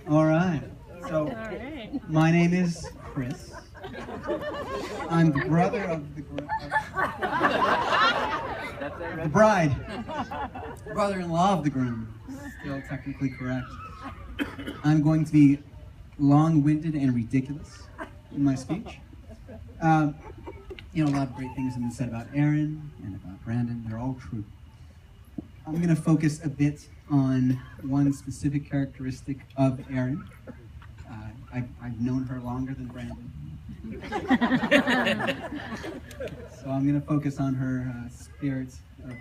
All right. So, my name is Chris. I'm the brother of the bride. Brother-in-law of the groom. Still technically correct. I'm going to be long-winded and ridiculous in my speech. A lot of great things have been said about Erin and about Brandon. They're all true. I'm going to focus a bit on one specific characteristic of Erin. I've known her longer than Brandon. So I'm going to focus on her spirit of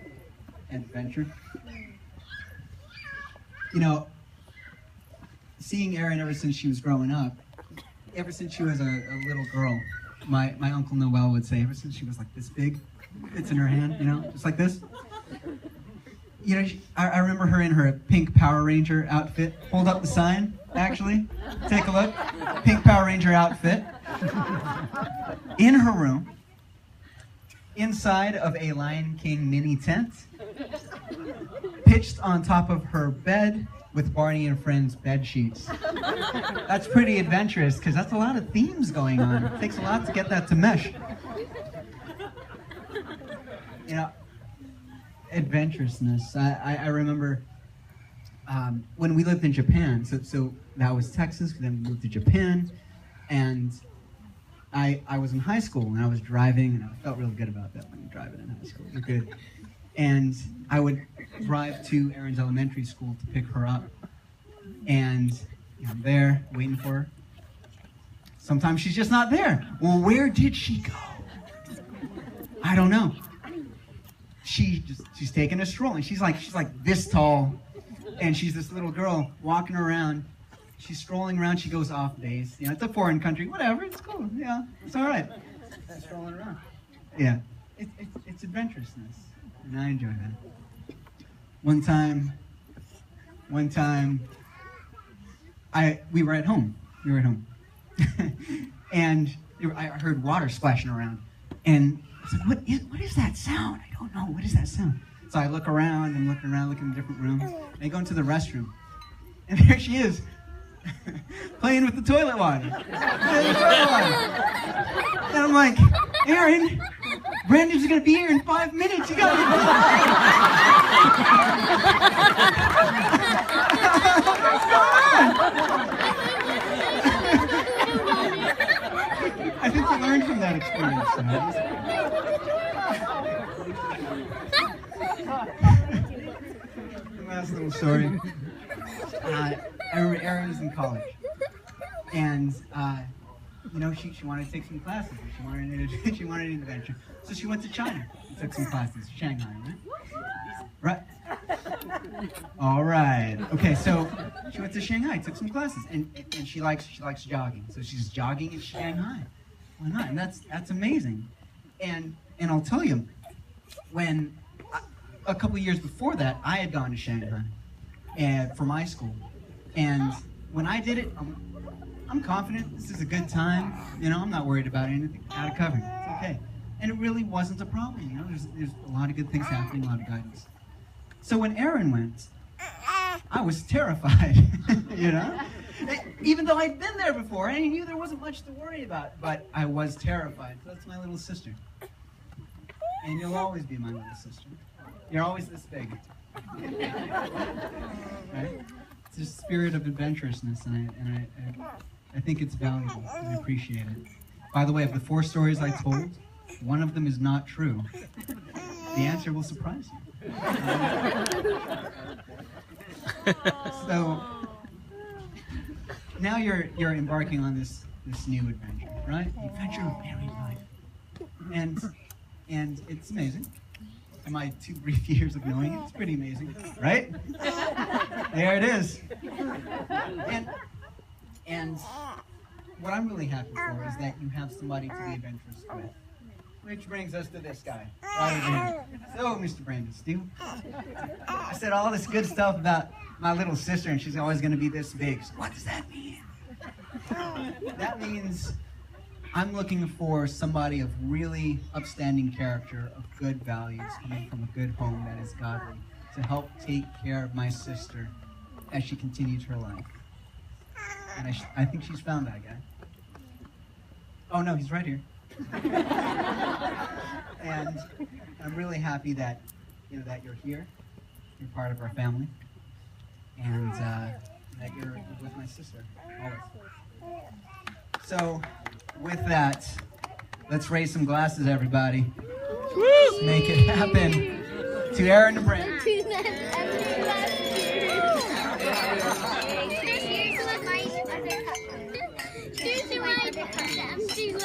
adventure. Seeing Erin ever since she was growing up, ever since she was a little girl, my Uncle Noel would say, ever since she was like this big, it's in her hand, just like this. I remember her in her pink Power Ranger outfit. Hold up the sign, actually. Take a look. Pink Power Ranger outfit. In her room, inside of a Lion King mini tent, pitched on top of her bed with Barney and Friends bed sheets. That's pretty adventurous, because that's a lot of themes going on. It takes a lot to get that to mesh. Adventurousness. I remember when we lived in Japan, so that was Texas, then we moved to Japan, and I was in high school, and I was driving, and I felt really good about that when you're driving in high school. You're good. And I would drive to Erin's elementary school to pick her up, and I'm there, waiting for her. Sometimes she's just not there. Well, where did she go? I don't know. She's taking a stroll, and she's like this tall, and she's this little girl walking around. She's strolling around. She goes off base. It's a foreign country. Whatever. It's cool. Yeah, it's all right. She's strolling around. Yeah, it's adventurousness, and I enjoy that. One time, we were at home. And I heard water splashing around, and I was like, what is that sound? I don't know. What is that sound? So I look around, and looking in different rooms. And I go into the restroom, and there she is, playing with the toilet water. And I'm like, Erin, Brandon's going to be here in 5 minutes. You got I think you learned from that experience. Last little story. I remember Erin was in college, and she wanted to take some classes. She wanted an adventure, so she went to China and took some classes. Shanghai, right? All right. Okay, so she went to Shanghai, took some classes, and she likes jogging. So she's jogging in Shanghai. Why not? And that's amazing. And I'll tell you, when a couple of years before that, I had gone to Shanghai for my school, and when I did it, I'm confident. This is a good time. I'm not worried about anything. Out of cover. It's okay. And it really wasn't a problem. There's a lot of good things happening, a lot of guidance. So when Erin went, I was terrified. Even though I'd been there before, and I knew there wasn't much to worry about, but I was terrified. That's my little sister, and you'll always be my little sister. You're always this big. Right? It's a spirit of adventurousness, and I think it's valuable, and I appreciate it. By the way, of the 4 stories I told, one of them is not true. The answer will surprise you. So now you're embarking on this new adventure, right? The adventure of married life, and it's amazing. In my 2 brief years of knowing it, it's pretty amazing, right? There it is. And what I'm really happy for is that you have somebody to be adventurous with. Which brings us to this guy, right over here. So, Mr. Brandon Steele, I said all this good stuff about my little sister, and she's always going to be this big. So what does that mean? That means I'm looking for somebody of really upstanding character, of good values, coming from a good home that is godly, to help take care of my sister as she continues her life. And I think she's found that guy. Oh no, he's right here. And I'm really happy that that you're here. You're part of our family, and that you're with my sister always. So, with that, let's raise some glasses, everybody. Let's make it happen. To Erin and Brandon.